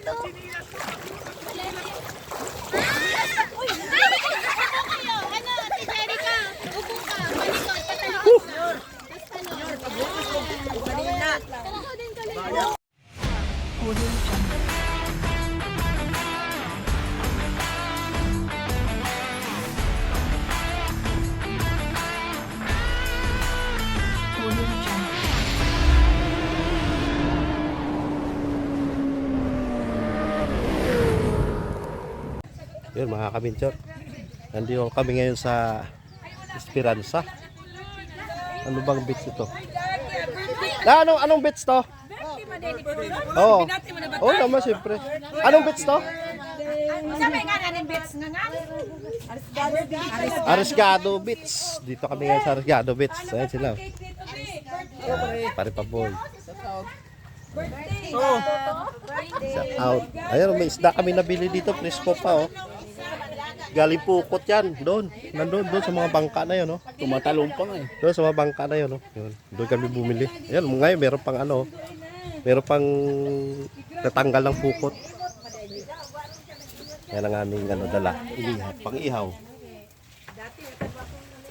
dito. Uy, kayo. Ano, si Jerica. Upo ka. Malikot. Patalikot. Talaga din kalikot. Yun mga kabinchor, nandito kami ngayon sa Esperanza. Ano bang beach ito? Anong beach to? Oo. Oh, naman siyempre. Anong beach to? Arisgado Beach. Dito kami ngayon sa Arisgado Beach. Ayan sila. Pare pa boy. Shout out. Ayan, may isda kami nabili dito. Presko pa oh. Galing Pukot yan, doon. Nandun sa mga bangka na yun, no? Tumatalong pa nga eh. Doon sa mga bangka na yun, no? Yun. Doon kami bumili. Ayan, ngayon meron pang ano, meron pang tatanggal ng Pukot. Yan ang aming ano, dala. Pang ihaw.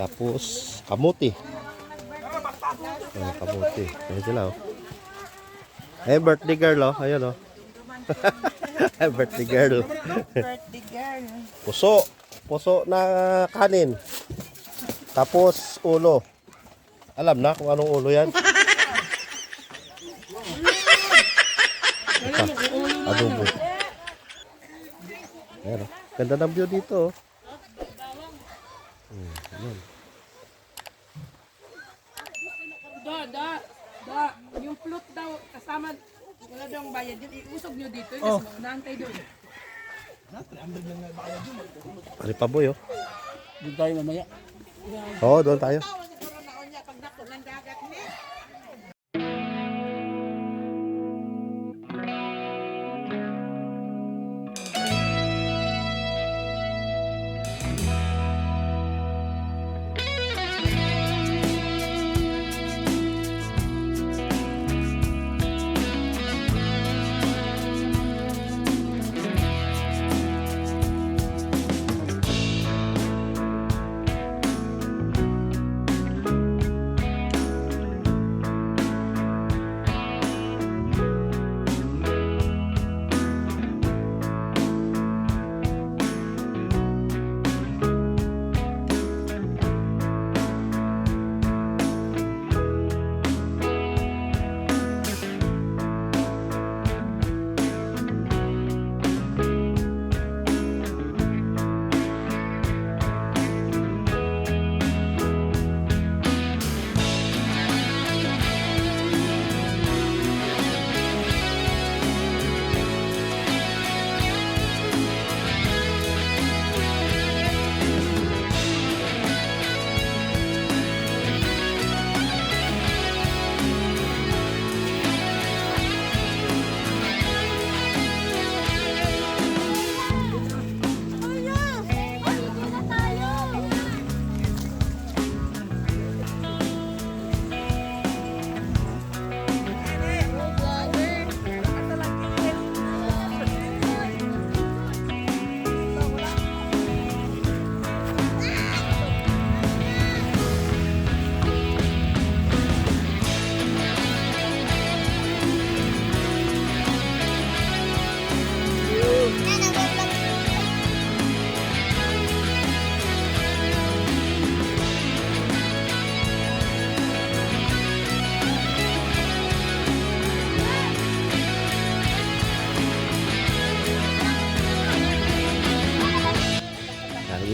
Tapos, kamuti. Ayan, kamuti. Ayan sila, oh. Ayan, birthday girl, oh. Ayan, oh. Birthday girl. Birthday girl. Puso na kanin. Tapos ulo. Alam na kung anong ulo yan. Adobo. Ayan, oh. Ganda ng view dito. Ayan. Yung float daw kasama wala daw ang bayad yun. Iusog nyo dito. Oh. Naantay doon. Ari pa boy, oh. Doon tayo mamaya. Oo, doon tayo.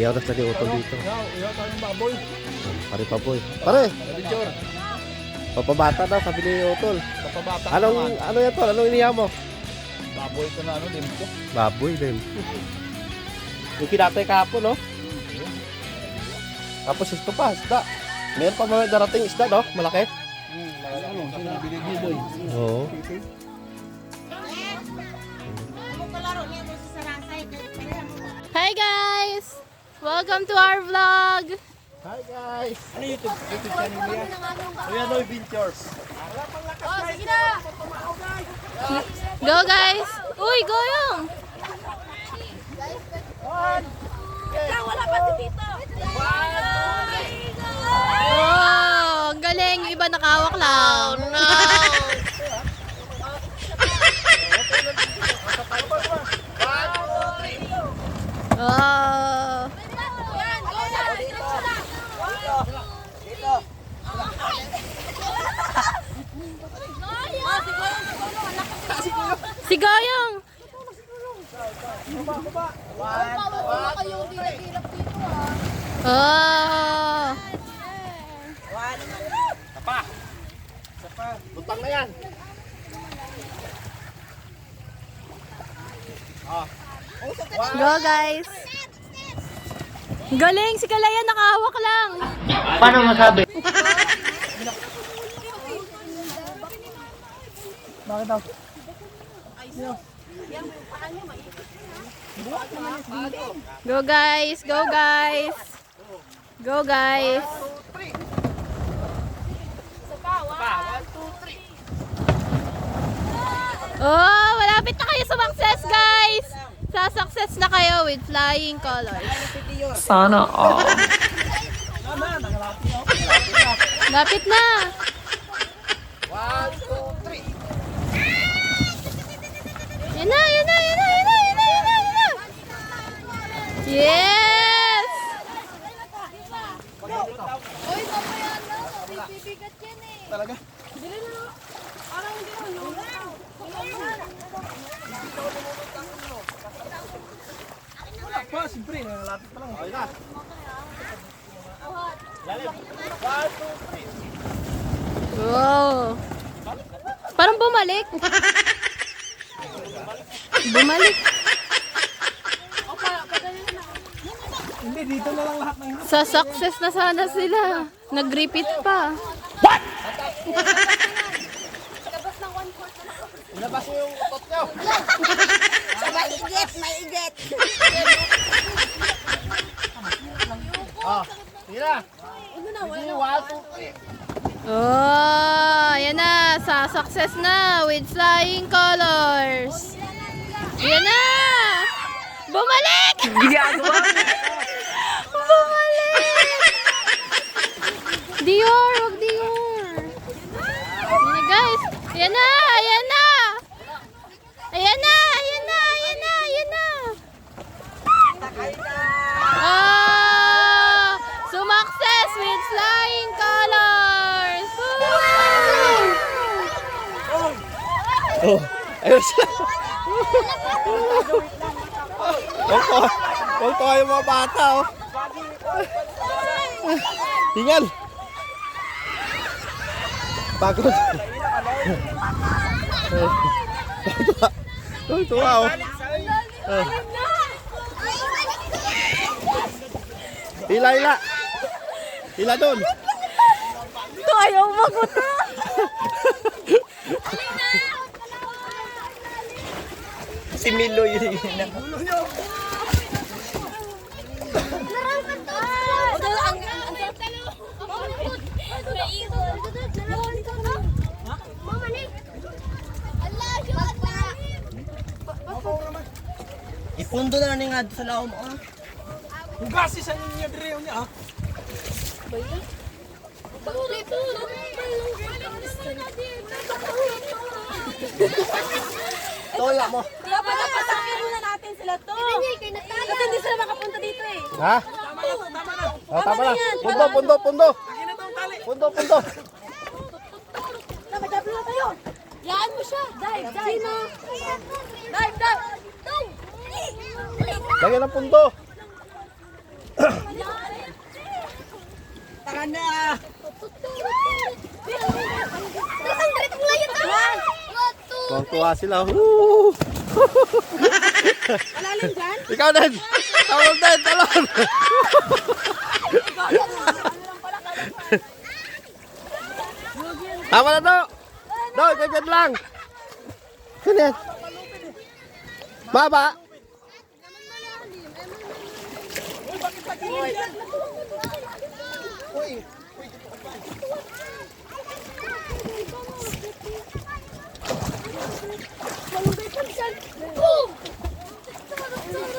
Iyaw na sa ni utol dito. Iyaw tayong baboy. Pare pa boy. Pare! Picture. Papabata na, sabi ni utol. Kapabata. Ano yan tol? Anong iniyaw mo? Baboy ko na ano din ko. Baboy din. Yung kinatay kahapon, no? Tapos ito pa, isda. Meron pa mga darating isda, no? Malaki. Ano, sinabili mo boy. Oo. Hi guys! Welcome to our vlog! Hi guys! Ano YouTube channel mo yan? Kuya Noy Ventures. Oh, sige na! Go guys! Uy, goyong! Wala pa si Tito. Oh, ang galing. Yung iba nakahawak lang. Oh, no! Oh. Si Goyong. Oh. Lutang na yan. Go guys. Galing si Kalaya nakahawak lang. Paano masabi? Go guys, go guys. Go guys. Oh, malapit na kayo sa success guys. Sa success na kayo with flying colors. Sana all. Lapit na. 1, 2, 3. Yan na, yan na, yan na, yan na, yan na, yan na, yan na. Yes! Talaga? Pa, siyempre, nalalapit pa lang. Okay na. Lalim. 1, 2, 3. Wow. Parang bumalik. Bumalik. Hindi, dito na lang lahat ng Sa success na sana sila. Nag-repeat pa. Ilabas mo yung utot nyo. Maigit. Ah, sige na. Sige, 1, 2, 3. Oh, ayan na. Sa success na with flying colors. Ayan na. Bumalik! Ginagawa mo. Bumalik! Dior, wag Dior. Ayan na guys. Ayan na, ayan na. Ayan na, ayan na, ayan na, ayan na. Ah! Sumakses with flying colors. Woo! Oh, ayos. Huwag pa kayo mga bata, oh. Tingnan. Pagod. Tuwa, oh. Hila, hila. Hila doon. Ito ayaw maguto. Si Milo yun. Ipundo na ni nga sa laom. Hugasi sa inyo dire niya. Toya mo. Dapat napasakin muna natin sila to. Kasi hindi sila makapunta dito eh. Ha? Oh, tama na. Pundo, pundo, pundo. Pundo, pundo. Dapat na tayo. Yaan mo siya. Dive, dive. Dive, dive. Lagyan ng pundo. Taka na. Tuwang-tuwa sila. Woo! Malalim dyan? Ikaw din. Tawag din. Talon. Tama na to. No, ganyan lang. Ganyan. Baba.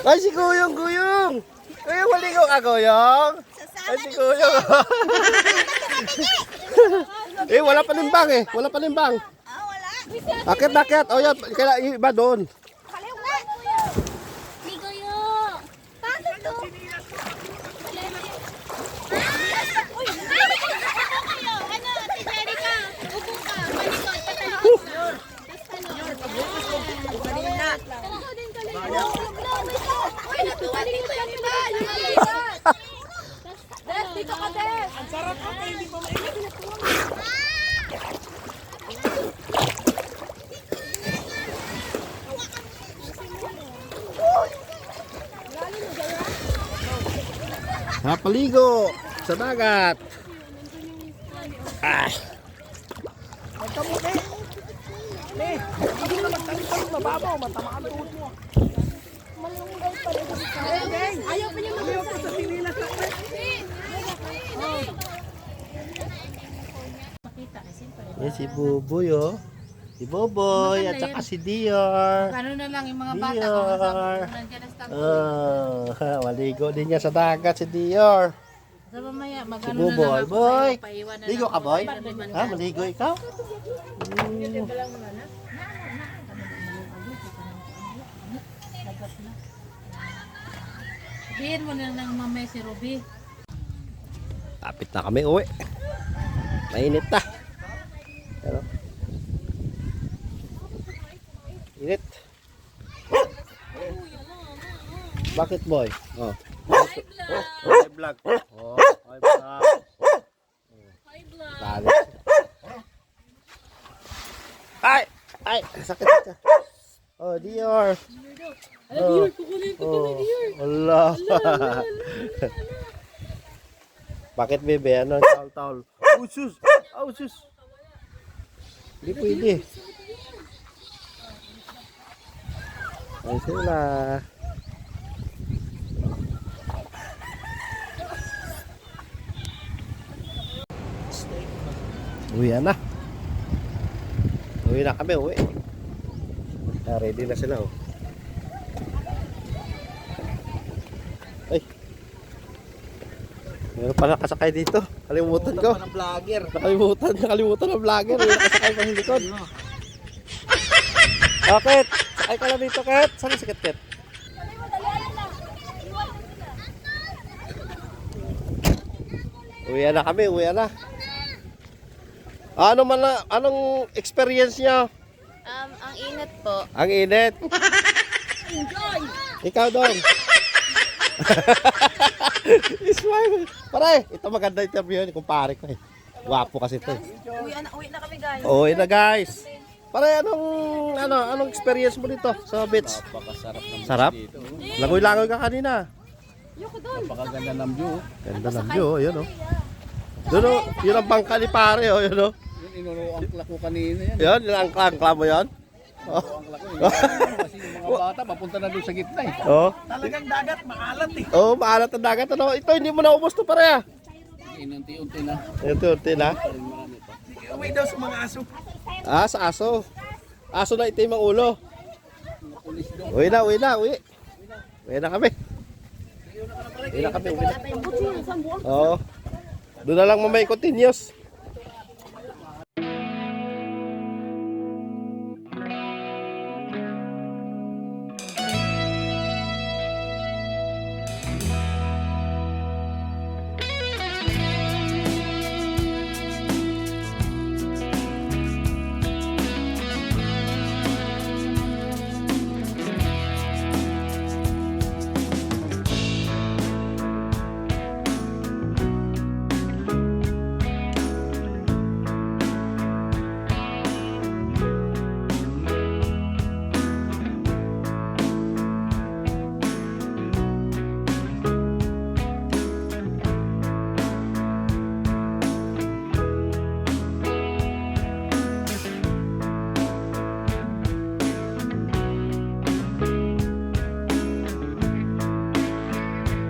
Ay, si Kuyong, Kuyong! Kuyong, maligo ka, Kuyong! Ay, si Kuyong! Eh, wala pa limbang eh. Wala pa limbang. Akit, akit. O yan, kailangan iba doon. Kaliw nga. Ligo yo. Paano to? Uy, kayo. Ano, si Jerica. Upo ka. Malikot. Patalikot ka. Tapos ano? Talaga din kaliw. Uy, natuwa dito yung iba. Des, dito ka, Des. Ang sarap ko kayo, hindi pa mainit. Napaligo sa dagat. Ah. Hindi na magtalong mababaw, matamaan tuhod mo. Ayaw pa niya mag-ayaw sa sinilas. Yan si Buboy oh. Si Boboy at saka si Dior. Ano na lang yung mga bata Dior. nandiyan na stop. Oh, maligo din niya sa dagat si Dior. Sa mamaya, Si magano na Buboy. lang. Boy, Paiwan na ligo lang. ka boy? Para naman Ha, maligo ikaw? Sabihin mo na lang mamaya si Ruby. Tapit na kami uwi. Mainit na. Ano? Init. Bakit boy? Oh. Hi vlog. Oh, hi vlog. Hi vlog. Ay, ay, sakit ka. Oh, Dior. Oh, oh, Allah. Bakit bebe? Ano? Taol-taol. Usus! Usus! Hindi pwede. Ay sila. Uwi na. Uwi na kami, uwi. Ready na sila, oh. Ay. Meron pa nakasakay dito. Kalimutan ko. Ng vlogger. Nakalimutan ng vlogger. May nakasakay pa sa likod. Oh, Ket. Sakay ka lang dito, Ket. Saan si Ket? Uwi na kami, uwi na. Ano man na, anong experience niya? Ang init po. Ang init. Ikaw doon. Ismail. Pare, ito maganda interview ni kumpare ko eh. Gwapo kasi ito. Uwi na kami guys. Uwi na guys. Pare, anong experience mo dito sa beach? Napakasarap ng Sarap? Langoy-langoy ka kanina. Napakaganda ng view. Ganda ng view, oh, yun oh. Doon oh, yun ang bangka ni pare oh, yun oh. Yun, inuruangkla ko kanina yan. Yun, yun ang angkla mo yun. Oh. Inuruangkla ko. Kasi yung mga bata, papunta na doon sa gitna eh. Oh. Talagang dagat, maalat eh. Oh, maalat ang dagat ano. Ito hindi mo naubos to pare ah. Inunti-unti na. Unti-unti na. Uwi daw sa mga aso. Ah, sa aso. Aso na itim ang ulo. Uwi na, uwi na, uwi. Uwi na kami. Uwi na kami, uwi na. Oo. Doon na lang mamay continuous.